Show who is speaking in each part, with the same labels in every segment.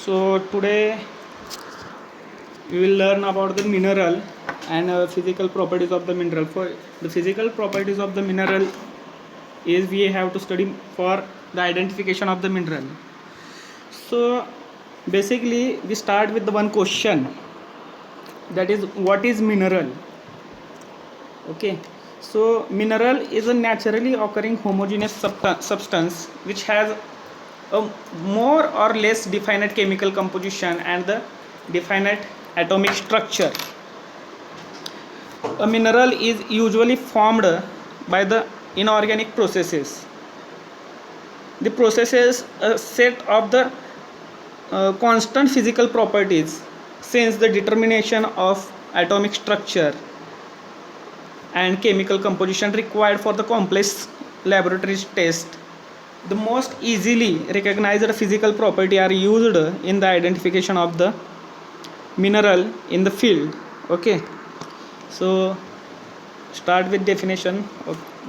Speaker 1: So today we will learn about the mineral and physical properties of the mineral. For the physical properties of the mineral is we have to study for the identification of the mineral. So basically we start with the one question, that is what is mineral. Okay, so mineral is a naturally occurring homogeneous substance which has a more or less definite chemical composition and the definite atomic structure. A mineral is usually formed by the inorganic processes. The processes a set of the constant physical properties, since the determination of atomic structure and chemical composition required for the complex laboratory test. The most easily recognized physical property are used in the identification of the mineral in the field. Okay, so start with definition.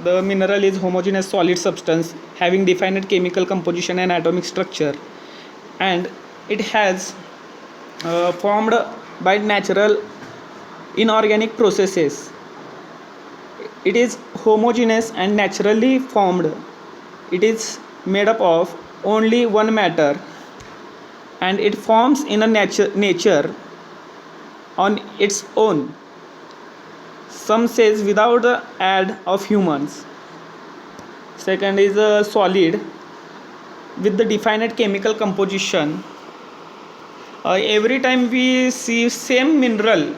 Speaker 1: The mineral is homogeneous solid substance having defined chemical composition and atomic structure, and it has formed by natural inorganic processes. It is homogeneous and naturally formed. It is made up of only one matter, and it forms in a nature on its own, some says without the aid of humans. Second is a solid with the defined chemical composition. Every time we see same mineral,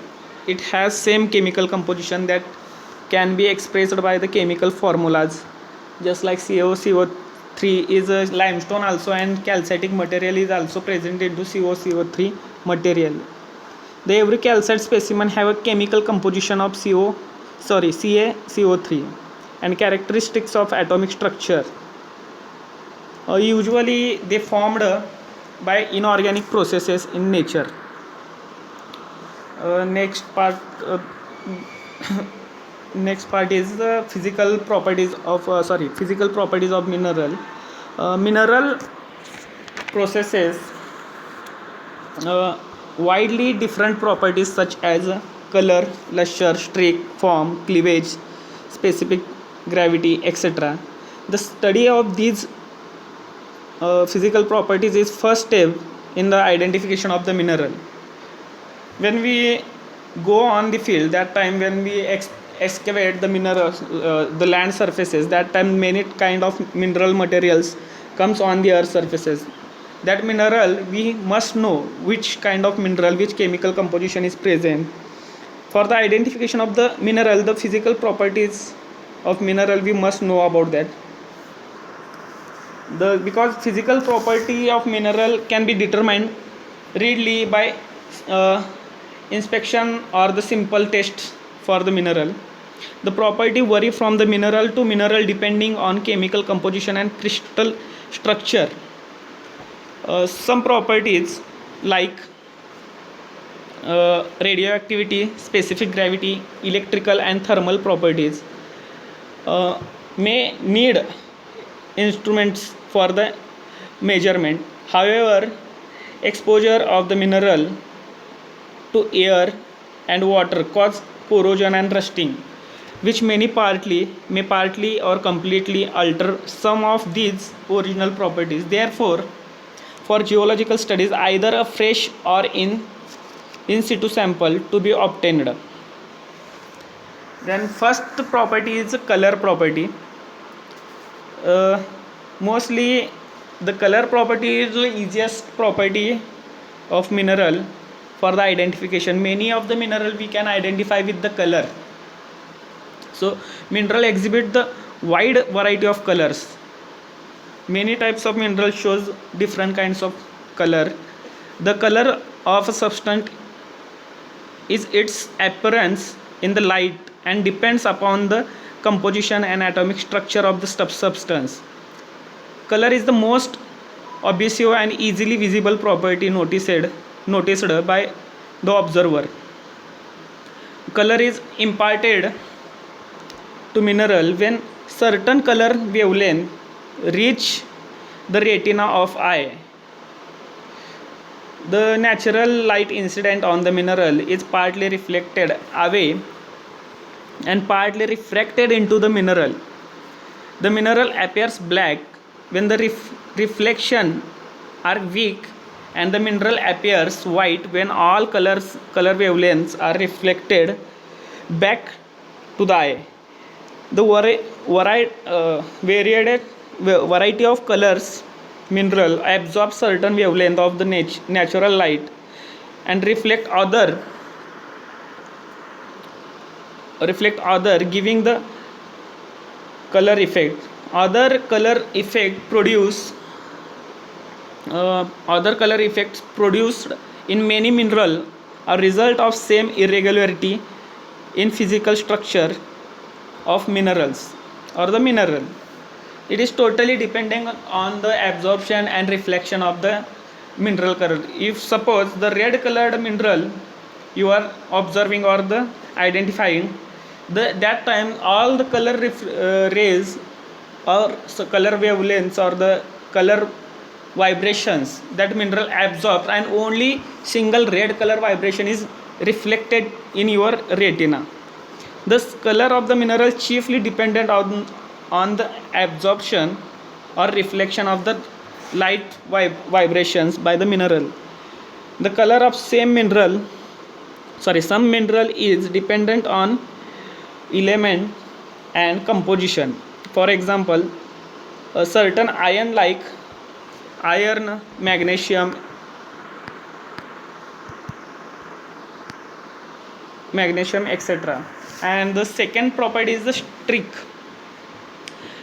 Speaker 1: it has same chemical composition that can be expressed by the chemical formulas, just like CO3 is a limestone also, and calcitic material is also present into CO3 material. The every calcite specimen have a chemical composition of CaCO3 and characteristics of atomic structure. Usually they formed by inorganic processes in nature. Next part next part is the physical properties of mineral. Mineral processes widely different properties such as color, luster, streak, form, cleavage, specific gravity, etc. The study of these physical properties is first step in the identification of the mineral. When we go on the field, that time when we excavate the minerals, the land surfaces, that time many kind of mineral materials comes on the earth surfaces. That mineral, we must know which kind of mineral, which chemical composition is present. For the identification of the mineral, the physical properties of mineral, we must know about that. Because physical property of mineral can be determined readily by inspection or the simple test for the mineral. The property vary from the mineral to mineral depending on chemical composition and crystal structure. Some properties like radioactivity, specific gravity, electrical and thermal properties may need instruments for the measurement. However, exposure of the mineral to air and water cause corrosion and rusting, which may partly or completely alter some of these original properties. Therefore, for geological studies, either a fresh or in situ sample to be obtained. Then first property is color property. Mostly the color property is the easiest property of mineral for the identification. Many of the mineral we can identify with the color. So mineral exhibit the wide variety of colors. Many types of mineral shows different kinds of color. The color of a substance is its appearance in the light and depends upon the composition and atomic structure of the substance. Color is the most obvious and easily visible property noticed by the observer. Color is imparted to mineral when certain color wavelength reach the retina of eye. The natural light incident on the mineral is partly reflected away and partly refracted into the mineral. The mineral appears black when the reflection are weak, and the mineral appears white when all color wavelengths are reflected back to the eye. The variety of colors mineral absorb certain wavelength of the natural light and reflect other, giving the color effect. Other color effects produced in many mineral are result of same irregularity in physical structure of minerals or the mineral. It is totally depending on the absorption and reflection of the mineral color. If suppose the red colored mineral you are observing or the identifying, that time all the color rays or color wavelengths or the color vibrations that mineral absorbs, and only single red color vibration is reflected in your retina. The color of the mineral chiefly dependent on the absorption or reflection of the light vibrations by the mineral. The color of some mineral is dependent on element and composition. For example, a certain iron like iron, magnesium, etc. And the second property is the streak.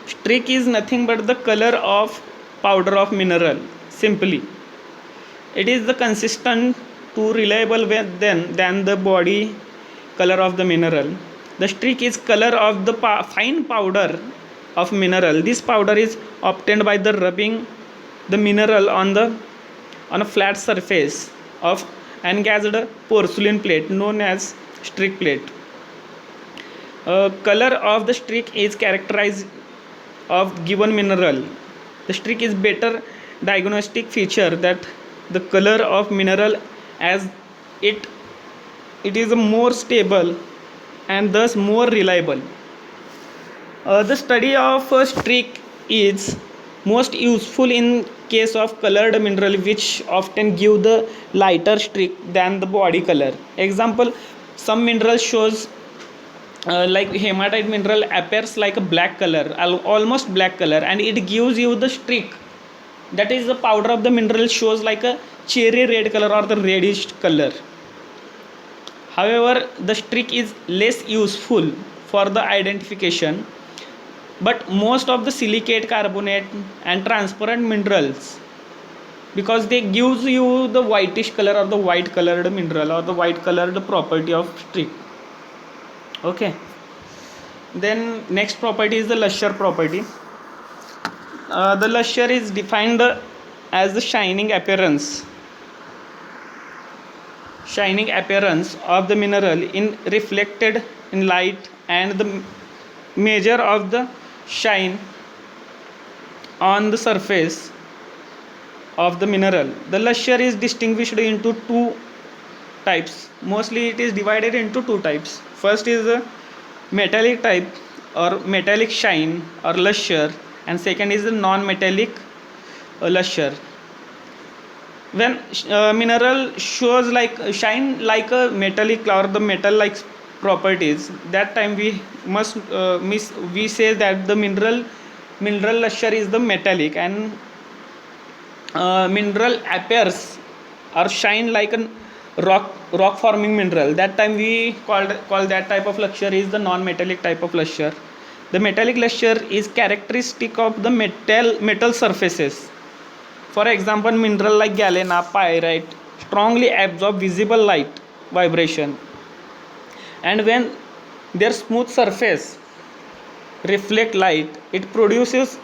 Speaker 1: Streak is nothing but the color of powder of mineral. Simply, it is the consistent to reliable than the body color of the mineral. The streak is color of the fine powder of mineral. This powder is obtained by the rubbing the mineral on a flat surface of engaged porcelain plate known as streak plate. Color of the streak is characterized of given mineral. The streak is better diagnostic feature that the color of mineral, as it is more stable and thus more reliable. The study of a streak is most useful in case of colored mineral, which often give the lighter streak than the body color. Example, some mineral shows like hematite mineral appears like a black color, almost black color, and it gives you the streak. That is the powder of the mineral shows like a cherry red color or the reddish color. However, the streak is less useful for the identification, but most of the silicate, carbonate and transparent minerals, because they gives you the whitish color or the white colored mineral or the white colored property of streak. Okay, then next property is the luster property. The luster is defined as the shining appearance of the mineral in reflected in light, and the measure of the shine on the surface of the mineral. The luster is distinguished into two types. Mostly it is divided into two types. First is the metallic type or metallic shine or luster, and second is the non-metallic luster. When mineral shows like shine like a metallic or the metal like properties, that time we must we say that the mineral luster is the metallic, and mineral appears or shine like a rock forming mineral. That time we call that type of luster is the non-metallic type of luster. The metallic luster is characteristic of the metal surfaces. For example, mineral like galena, pyrite strongly absorb visible light vibration, and when their smooth surface reflect light, it produces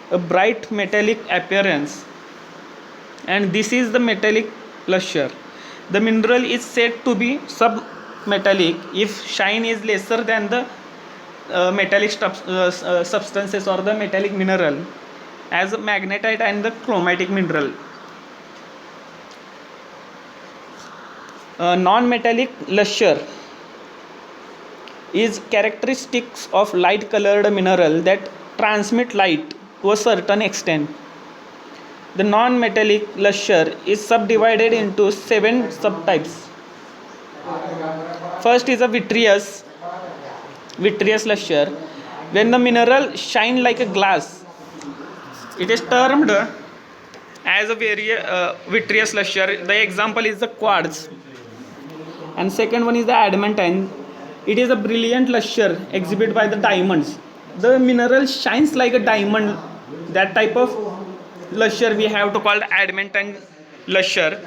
Speaker 1: a bright metallic appearance, and this is the metallic luster. The mineral is said to be submetallic if shine is lesser than the metallic substances or the metallic mineral, as magnetite and the chromatic mineral. Non-metallic luster is characteristics of light colored mineral that transmit light to a certain extent. The non-metallic luster is subdivided into 7 subtypes. First is a vitreous luster. When the mineral shine like a glass, it is termed as a vitreous luster. The example is the quartz. And second one is the adamantine. It is a brilliant luster exhibited by the diamonds. The mineral shines like a diamond. That type of luster we have to call adamantine luster.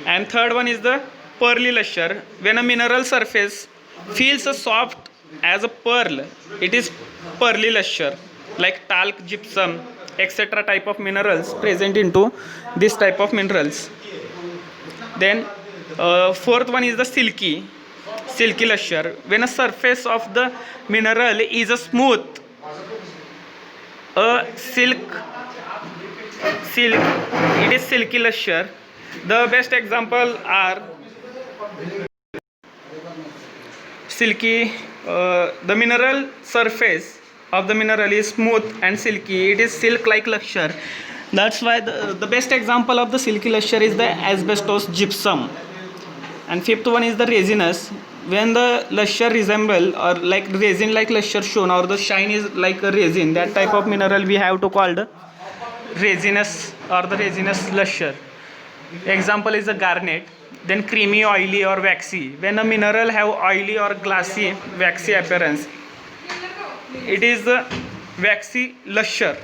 Speaker 1: And third one is the pearly luster. When a mineral surface feels as soft as a pearl, it is pearly luster, like talc, gypsum, etc. type of minerals present into this type of minerals. Then fourth one is the silky luster. When a surface of the mineral is a smooth, a silk, it is silky luster. The best example are silky. The mineral surface of the mineral is smooth and silky. It is silk like luster. That's why the best example of the silky luster is the asbestos gypsum. And fifth one is the resinous. When the luster resemble or like resin like luster shown, or the shine is like a resin, that type of mineral we have to call the resinous or the resinous luster. Example is the garnet. Then creamy, oily or waxy. When a mineral have oily or glassy, waxy appearance, it is the waxy luster.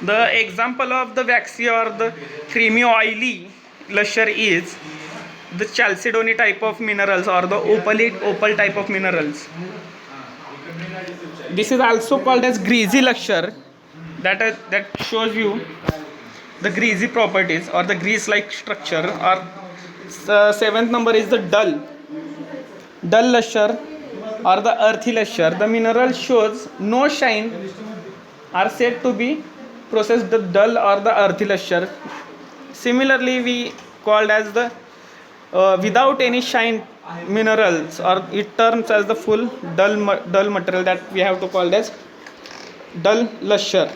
Speaker 1: The example of the waxy or the creamy, oily luster is the chalcedony type of minerals or the opal type of minerals. This is also called as greasy luster. That shows you the greasy properties or the grease like structure. Or seventh number is the dull luster or the earthy luster. The mineral shows no shine are said to be processed the dull or the earthy luster. Similarly, we called as the without any shine minerals, or it terms as the full dull material, that we have to call as dull luster.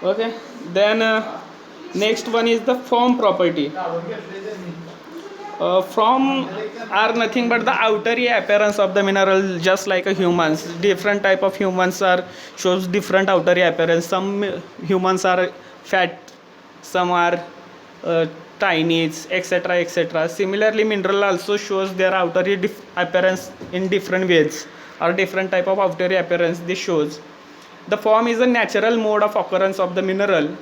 Speaker 1: Okay, then next one is the form property. Form are nothing but the outery appearance of the mineral, just like a humans. Different type of humans are shows different outery appearance. Some humans are fat, some are tiny, etc., etc. Similarly, mineral also shows their outery appearance in different ways, or different type of outery appearance they shows. The form is a natural mode of occurrence of the mineral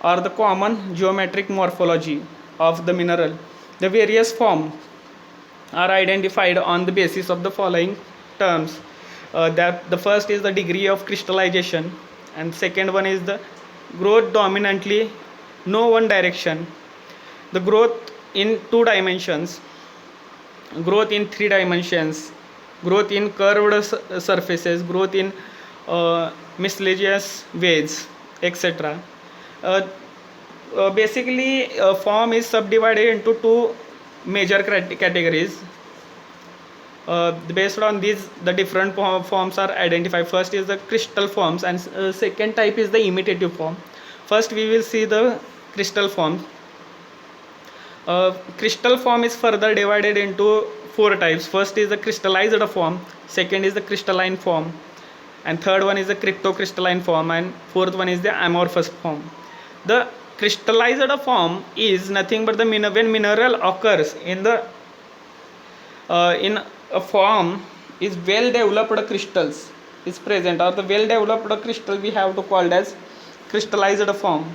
Speaker 1: or the common geometric morphology of the mineral. The various forms are identified on the basis of the following terms. That the first is the degree of crystallization, and second one is the growth dominantly no one direction, the growth in 2 dimensions, growth in 3 dimensions, growth in curved surfaces, growth in miscellaneous ways, etc. Basically, form is subdivided into 2 major categories. Based on these, the different forms are identified. First is the crystal forms, and second type is the imitative form. First, we will see the crystal form. Crystal form is further divided into 4 types. First is the crystallized form, second is the crystalline form, and third one is the cryptocrystalline form, and fourth one is the amorphous form. The crystallized form is nothing but the when mineral occurs in the in a form is well developed crystals is present, or the well developed crystal we have to call as crystallized form.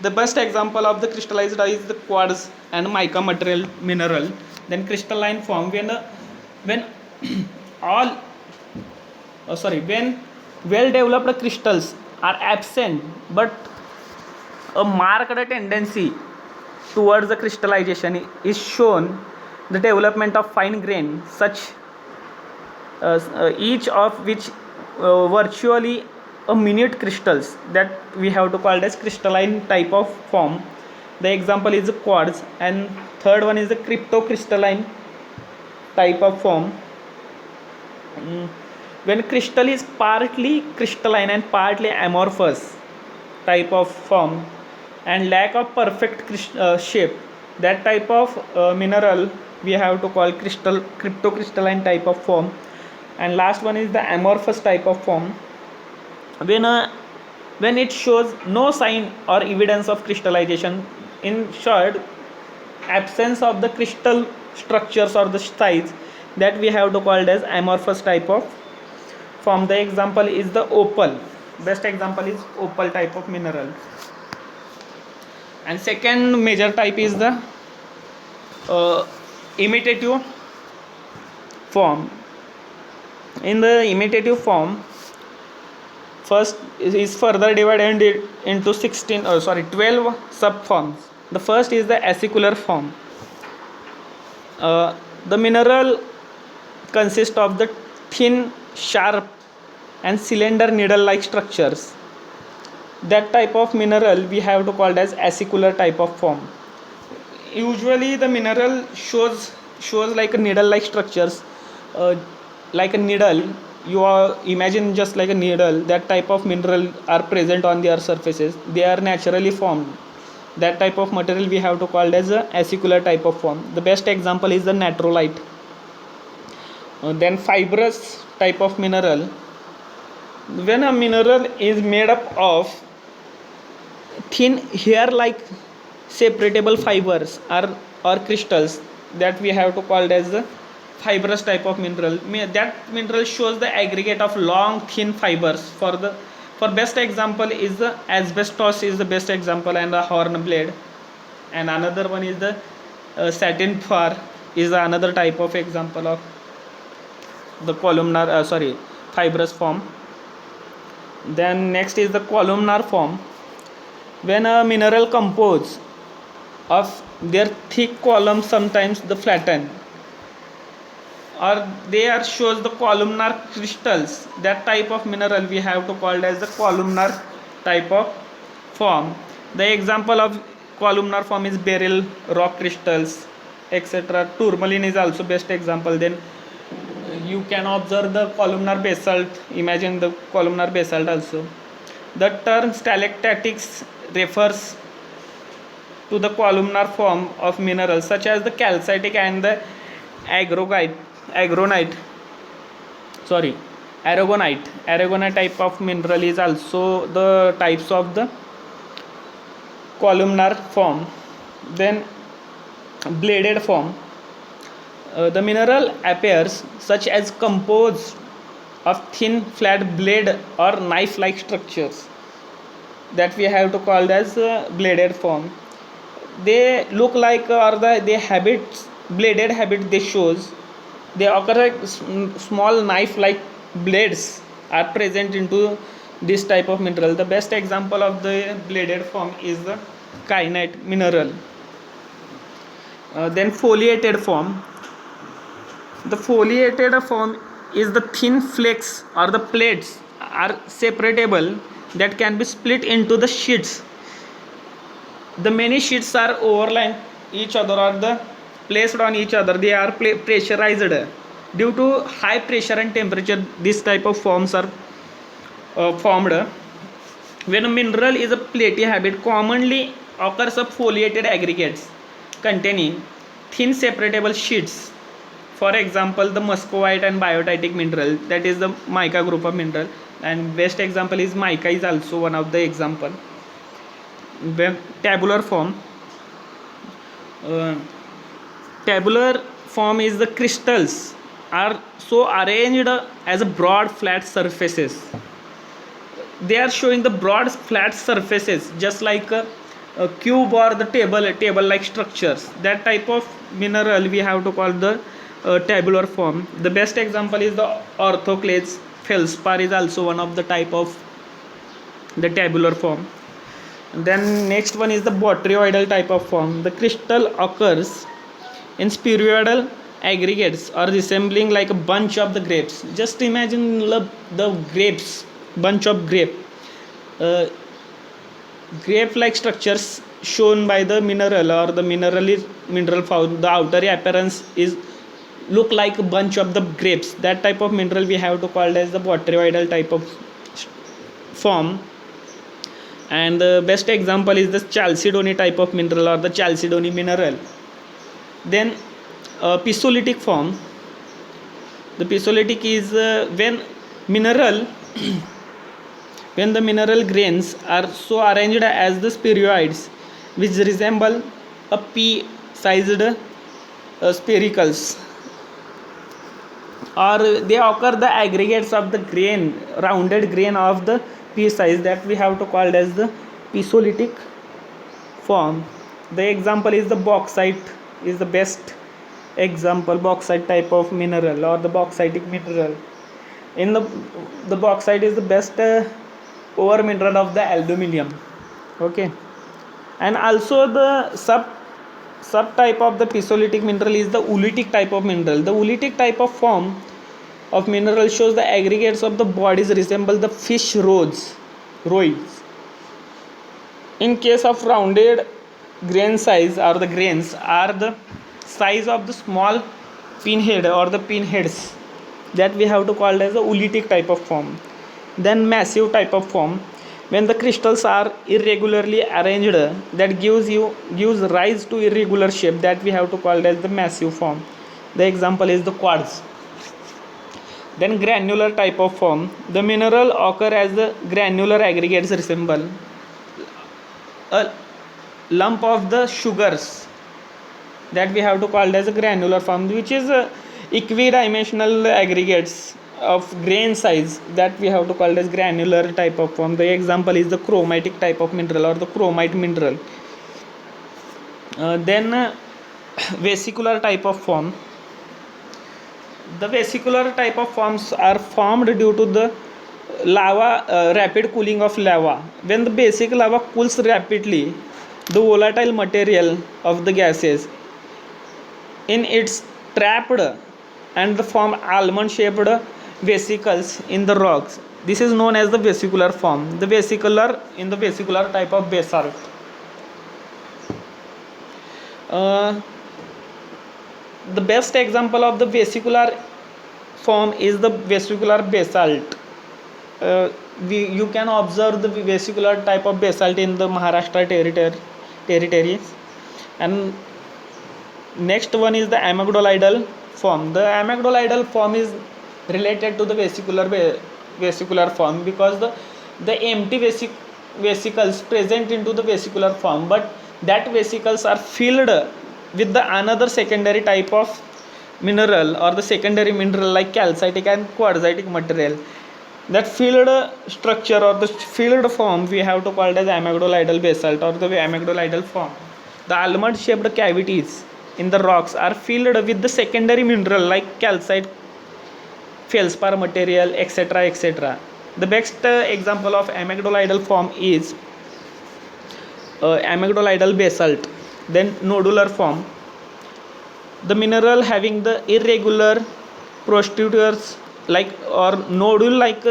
Speaker 1: The best example of the crystallized is the quartz and mica material mineral. Then crystalline form, when all when well developed crystals are absent but a marked tendency towards the crystallization is shown, the development of fine grain such each of which virtually a minute crystals, that we have to call as crystalline type of form. The example is the quartz, and third one is the cryptocrystalline type of form. When crystal is partly crystalline and partly amorphous type of form and lack of perfect shape, that type of mineral we have to call cryptocrystalline type of form. And last one is the amorphous type of form, when when it shows no sign or evidence of crystallization. In short, absence of the crystal structures or the size, that we have to call it as amorphous type of form. The example is the opal. Best example is opal type of mineral. And second major type is the imitative form. In the imitative form, first is further divided into 12 subforms. The first is the acicular form. The mineral consists of the thin, sharp and cylinder needle like structures. That type of mineral we have to call it as acicular type of form. Usually the mineral shows like a needle like structures, like a needle. You are imagine just like a needle. That type of mineral are present on their surfaces. They are naturally formed. That type of material we have to call it as a acicular type of form. The best example is the natrolite. Then fibrous type of mineral. When a mineral is made up of thin hair like separatable fibers or crystals, that we have to call it as the fibrous type of mineral. That mineral shows the aggregate of long thin fibers. For best example is the asbestos is the best example, and the hornblende. And another one is the satin fur is another type of example of the columnar fibrous form. Then next is the columnar form. When a mineral composed of their thick columns, sometimes the flatten, or they are shows the columnar crystals, that type of mineral we have to call as the columnar type of form. The example of columnar form is beryl, rock crystals, etc. Tourmaline is also best example. Then you can observe the columnar basalt. Imagine the columnar basalt also. The term stalactites refers to the columnar form of minerals such as the calcitic and the aragonite type of mineral is also the types of the columnar form. Then bladed form. The mineral appears such as composed of thin flat blade or knife like structures, that we have to call as bladed form. They look like they habits bladed habit they shows. They occur like small knife like blades are present into this type of mineral. The best example of the bladed form is the kyanite mineral. Then foliated form. The foliated form is the thin flakes or the plates are separable that can be split into the sheets. The many sheets are overlying each other or the placed on each other. They are pressurized. Due to high pressure and temperature, this type of forms are formed. When a mineral is a platy habit, commonly occurs of foliated aggregates containing thin separable sheets. For example, the muscovite and biotitic mineral, that is the mica group of mineral, and best example is mica is also one of the example. When tabular form, tabular form is the crystals are so arranged as a broad flat surfaces. They are showing the broad flat surfaces just like a cube or the table like structures. That type of mineral we have to call the tabular form. The best example is the orthoclase. Feldspar is also one of the type of the tabular form. Then next one is the botryoidal type of form. The crystal occurs in spheroidal aggregates or resembling like a bunch of the grapes. Just imagine the grapes, bunch of grape like structures shown by the mineral or the mineral found. The outer appearance is look like a bunch of the grapes. That type of mineral we have to call as the botryoidal type of form. And the best example is the chalcedony type of mineral or the chalcedony mineral. Then pisolytic form. The pisolytic is mineral when the mineral grains are so arranged as the spheroids which resemble a pea-sized sphericals, or they occur the aggregates of the grain, rounded grain of the pea size, that we have to call as the pisolytic form. The example is the bauxite is the best example, bauxite type of mineral or the bauxitic mineral. In the bauxite is the best ore mineral of the aluminium. Okay. And also the subtype of the pisolytic mineral is the oolitic type of mineral. The oolitic type of form of mineral shows the aggregates of the bodies resemble the fish rods. In case of rounded grain size, or the grains are the size of the small pinhead or the pinheads, that we have to call as the oolitic type of form. Then massive type of form, when the crystals are irregularly arranged, that gives rise to irregular shape, that we have to call as the massive form. The example is the quartz. Then granular type of form, the mineral occur as the granular aggregates resemble a lump of the sugars, that we have to call as a granular form, which is equidimensional aggregates of grain size, that we have to call as granular type of form. The example is the chromatic type of mineral or the chromite mineral. Then vesicular type of form. The vesicular type of forms are formed due to the lava, rapid cooling of lava. When the basic lava cools rapidly, the volatile material of the gases in its trapped and form almond shaped vesicles in the rocks. This is known as the vesicular form. The vesicular type of basalt. The best example of the vesicular form is the vesicular basalt. You can observe the vesicular type of basalt in the Maharashtra territories. And next one is the amygdaloidal form. The amygdaloidal form is related to the vesicular form, because the empty vesicles present into the vesicular form, but that vesicles are filled with the another secondary type of mineral or the secondary mineral like calcitic and quartzitic material. That filled structure or the filled form we have to call it as amygdaloidal basalt or the amygdaloidal form. The almond shaped cavities in the rocks are filled with the secondary mineral like calcite, feldspar material, etc., etc. The best example of amygdaloidal form is amygdaloidal basalt. Then nodular form, the mineral having the irregular protrusions like or nodule like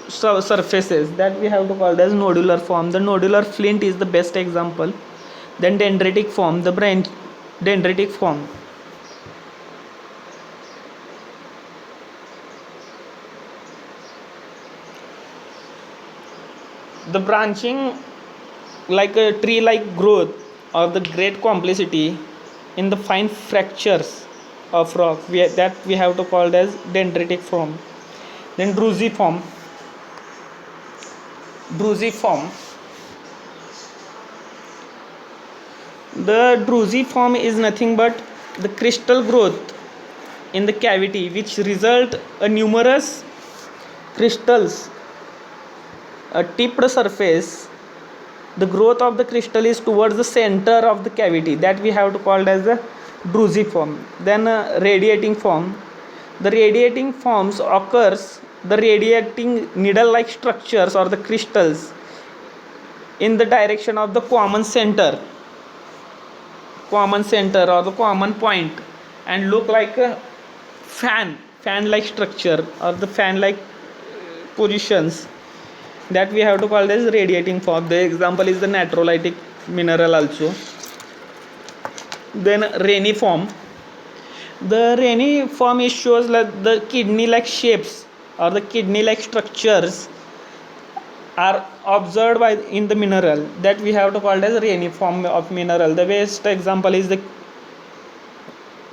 Speaker 1: surfaces, that we have to call as nodular form. The nodular flint is the best example. Then dendritic form, the branch dendritic form. The branching like a tree like growth or the great complexity in the fine fractures of rock, that we have to call as dendritic form. Then druzy form. The druzy form is nothing but the crystal growth in the cavity which result a numerous crystals, a tipped surface. The growth of the crystal is towards the center of the cavity, that we have to call as the druzy form. Then radiating form. The radiating forms occurs the radiating needle like structures or the crystals in the direction of the common center or the common point, and look like a fan like structure or the fan like positions, that we have to call as radiating form. The example is the natrolitic mineral also. Then reniform. The reniform is shows like the kidney-like shapes or the kidney-like structures are observed by in the mineral, that we have to call as reniform of mineral. The best example is the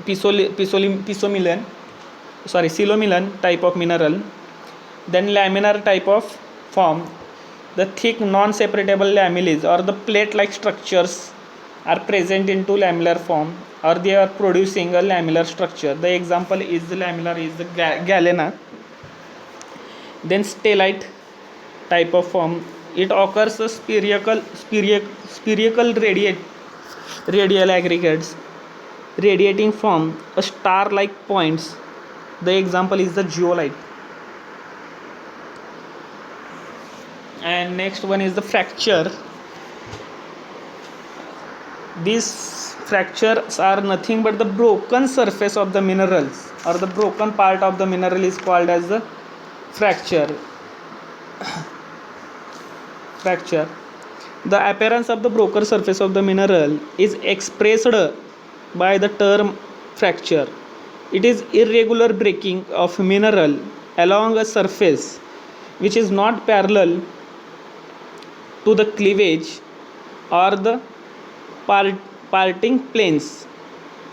Speaker 1: silomilan type of mineral. Then laminar type of form. The thick non-separatable lamelles or the plate-like structures are present into lamellar form, or they are producing a lamellar structure. The example is the lamellar is the galena. Then stellite type of form. It occurs as spherical radial aggregates radiating from a star-like points. The example is the zeolite. And next one is the fracture. These fractures are nothing but the broken surface of the minerals, or the broken part of the mineral is called as the fracture. The appearance of the broken surface of the mineral is expressed by the term fracture. It is irregular breaking of mineral along a surface which is not parallel to the cleavage or the parting planes.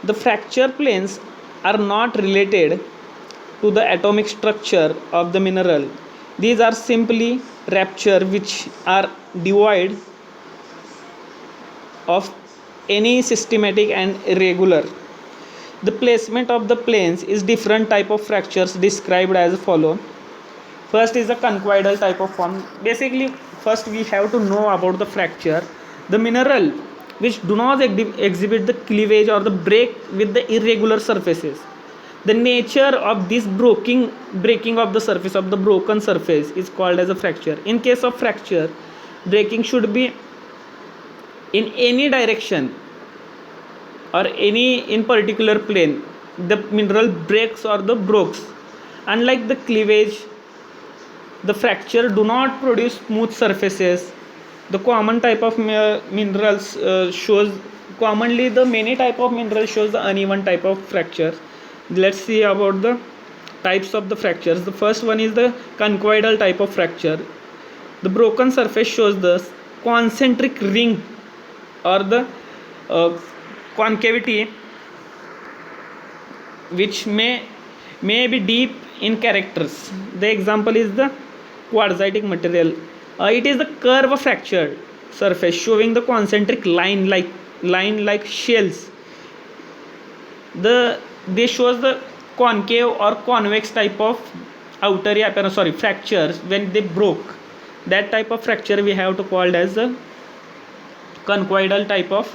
Speaker 1: The fracture planes are not related to the atomic structure of the mineral. These are simply rupture which are devoid of any systematic and irregular. The placement of the planes is different type of fractures described as follow. First is the conchoidal type of form. Basically, first we have to know about the fracture. The mineral which do not exhibit the cleavage or the break with the irregular surfaces. The nature of this breaking of the surface of the broken surface is called as a fracture. In case of fracture, breaking should be in any direction or any in particular plane. The mineral breaks or the breaks. Unlike the cleavage, the fracture do not produce smooth surfaces. The common type of minerals shows commonly the many type of minerals shows the uneven type of fracture. Let's see about the types of the fractures. The first one is the conchoidal type of fracture. The broken surface shows the concentric ring or the concavity which may be deep in characters. The example is the quartzitic material. It is the curve fractured surface showing the concentric line like shells. They shows the concave or convex type of fractures when they broke. That type of fracture we have to call as the conchoidal type of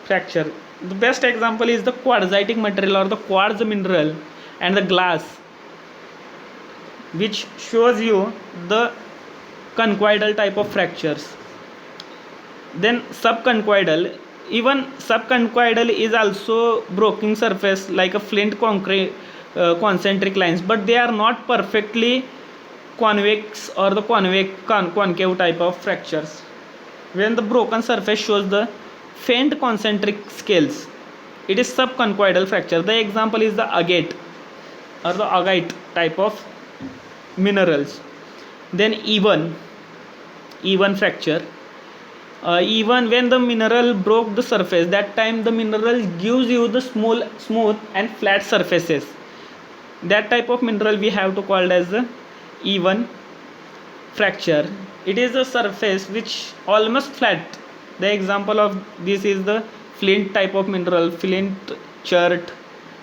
Speaker 1: fracture. The best example is the quartzitic material or the quartz mineral and the glass, which shows you the conchoidal type of fractures. Then subconchoidal. Even subconchoidal is also broken surface like a flint concrete concentric lines, but they are not perfectly convex or the concave type of fractures. When the broken surface shows the faint concentric scales, it is subconchoidal fracture. The example is the agate or the agate type of minerals. Then even fracture. Even when the mineral broke the surface, that time the mineral gives you the smooth and flat surfaces. That type of mineral we have to call as the even fracture. It is a surface which almost flat. The example of this is the flint type of mineral, flint, chert,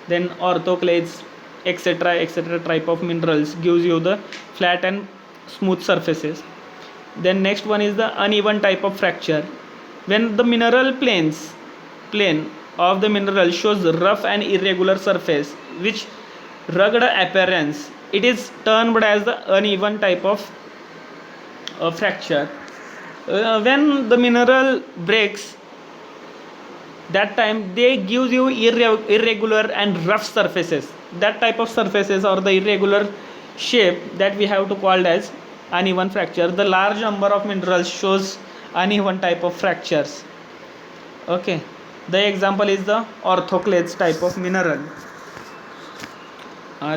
Speaker 1: then orthoclase, etc. type of minerals gives you the flat and smooth surfaces. Then next one is the uneven type of fracture. When the mineral plane of the mineral shows rough and irregular surface which rugged appearance, it is termed as the uneven type of fracture. When the mineral breaks, that time they gives you irregular and rough surfaces. That type of surfaces or the irregular shape that we have to call as uneven fracture. The large number of minerals shows uneven type of fractures. Okay, the example is the orthoclase type of mineral.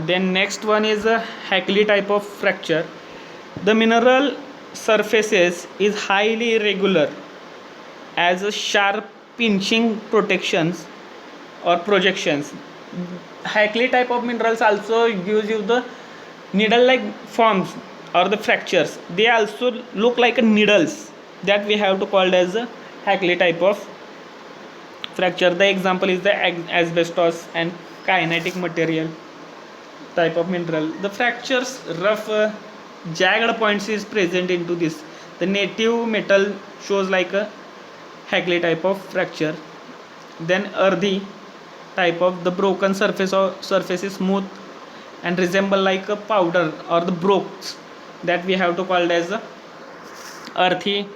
Speaker 1: Then next one is a Hackley type of fracture. The mineral surfaces is highly irregular as a sharp pinching protections or projections. Hackley type of minerals also gives you the needle-like forms or the fractures. They also look like needles, that we have to call as a Hackley type of fracture. The example is the asbestos and kinetic material type of mineral. The fractures rough jagged points is present into this. The native metal shows like a Hackley type of fracture. Then earthy type of the broken surface or surface is smooth and resemble like a powder or the brooks, that we have to call as a earthy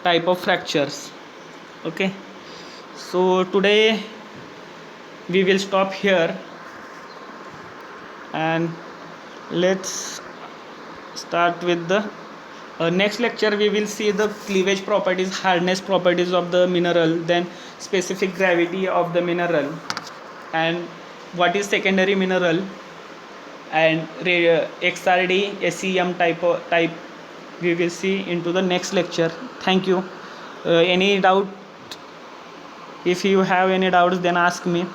Speaker 1: type of fractures. Okay, so today we will stop here, and let's start with the next lecture. We will see the cleavage properties, hardness properties of the mineral, then specific gravity of the mineral, and what is secondary mineral, and XRD SEM type we will see into the next lecture. Thank you. Any doubt? If you have any doubts, then ask me.